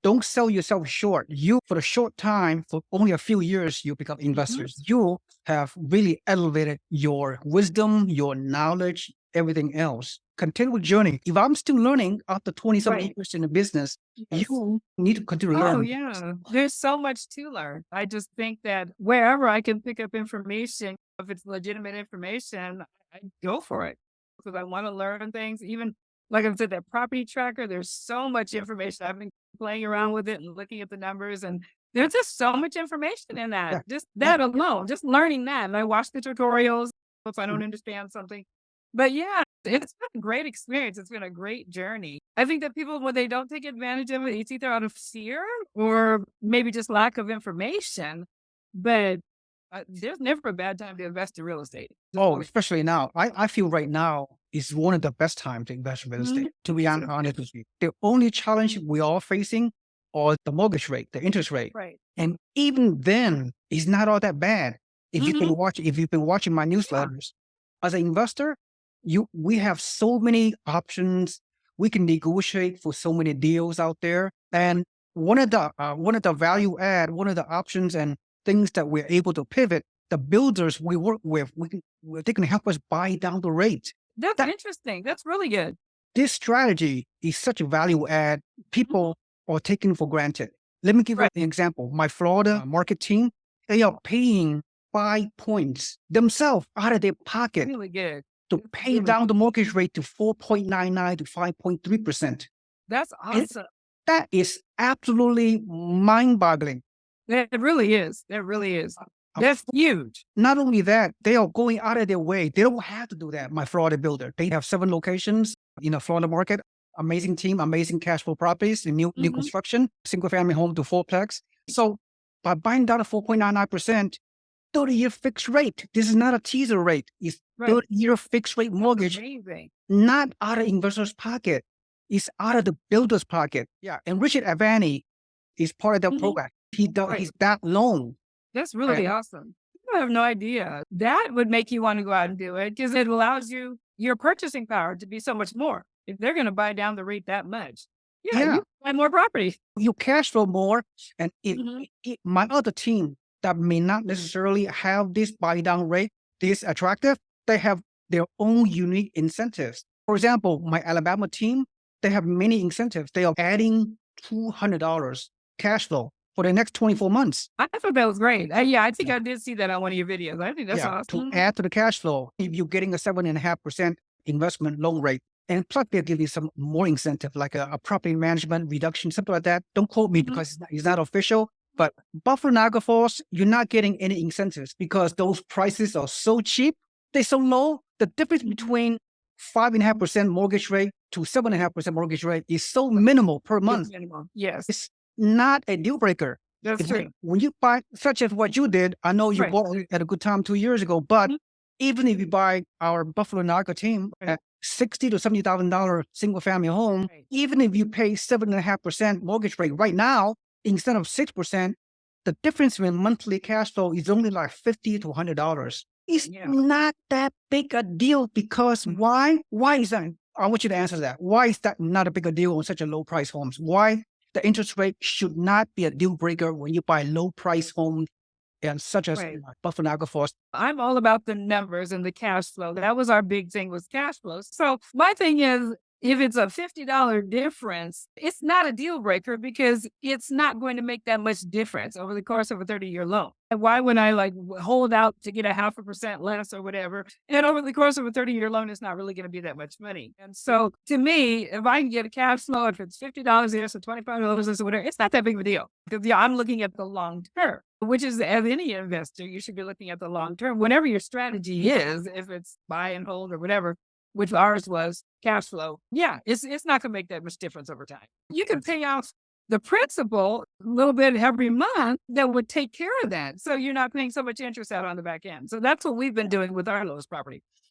Don't sell yourself short. You, for a short time, for only a few years, you become Mhm. investors. You have really elevated your wisdom, your knowledge, everything else. Continue with journey. If I'm still learning after 20 some Right. years in the business, Yes. you need to continue to Oh, learn. yeah. There's so much to learn. I just think that wherever I can pick up information, if it's legitimate information, I go for it because I want to learn things. Even like I said, that property tracker, there's so much information. I've been playing around with it and looking at the numbers, and there's just so much information in that. Yeah. Just Yeah. that alone, just learning that. And I watch the tutorials if I don't understand something. But yeah, it's been a great experience. It's been a great journey. I think that people, when they don't take advantage of it, it's either out of fear or maybe just lack of information. But there's never a bad time to invest in real estate. There's Oh, always. especially now. I feel right now is one of the best time to invest in real estate, Mhm. to be honest with you. The only challenge we are facing are the mortgage rate, the interest rate. Right. And even then, it's not all that bad. Hmm. If you've been watching my Yeah. newsletters, as an investor, we have so many options. We can negotiate for so many deals out there. And one of the value add, one of the options and things that we're able to pivot, the builders we work with, they can help us buy down the rate. That's That interesting. That's really good. this strategy is such a value add. Mhm. People are taken for granted. Let me give you Right. an example. My Florida market team, they are paying 5 points themselves out of their pocket Really good. to That's pay really down good. the mortgage rate to 4.99 to 5.3%. That's And awesome. that is absolutely mind boggling. It really is. It really is. That's huge. Not only that, they are going out of their way. They don't have to do that. My Florida builder, they have 7 locations in the Florida market. Amazing team, amazing cash flow properties, in new Hmm. construction, single family home to fourplex. So by buying down at 4.99%, 30-year fixed rate. This is not a teaser rate. It's Right. 30-year fixed rate That's mortgage, amazing. not out of investor's pocket. It's out of the builder's pocket. Yeah. And Richard Avani is part of that Hmm. program. Right. He's that loan. That's really awesome. I have no idea. That would make you want to go out and do it because it allows you your purchasing power to be so much more. If they're going to buy down the rate that much, yeah, Yeah. you buy more property. You cash flow more. And Hmm. my other team that may not necessarily have this buy down rate, this attractive, they have their own unique incentives. For example, my Alabama team, they have many incentives. They are adding $200 cash flow for the next 24 months. I thought that was great. Yeah, I think I did see that on one of your videos. I think that's Yeah, to awesome. add to the cash flow, if you're getting a 7.5% investment loan rate, and plus they'll give you some more incentive, like a property management reduction, something like that. Don't quote me Mhm. because it's not official. But Buffalo Niagara Falls, you're not getting any incentives because those prices are so cheap. They're so low. The difference Mhm. between 5.5% mortgage rate to 7.5% mortgage rate is so minimal per It's month. minimal. Yes, It's not a deal breaker. that's true. When you buy, such as what you did, I know you Right. bought it at a good time 2 years ago, but Mhm. even if you buy our Buffalo Naga team Right. at $60,000 to $70,000 single family home, Right. even if you pay 7.5% mortgage rate right now instead of 6%, the difference in monthly cash flow is only like $50 to $100. It's Yeah. not that big a deal because Mhm. why? Why is that? I want you to answer that. Why is that not a big a deal on such a low price homes? Why the interest rate should not be a deal breaker when you buy low price homes and such as Right. Buffalo Niagara Falls. I'm all about the numbers and the cash flow. That was our big thing was cash flow. So my thing is, if it's a $50 difference, it's not a deal breaker because it's not going to make that much difference over the course of a 30-year loan. And why would I like hold out to get a 0.5% less or whatever? And over the course of a 30-year loan, it's not really going to be that much money. And so to me, if I can get a cash flow, if it's $50 this or $25 this or whatever, it's not that big of a deal. Because yeah, I'm looking at the long term, which is as any investor, you should be looking at the long term. Whatever your strategy is, if it's buy and hold or whatever, which ours was cash flow. Yeah, it's not going to make that much difference over time. You can pay off the principal a little bit every month that would take care of that. So you're not paying so much interest out on the back end. So that's what we've been doing with our lowest property.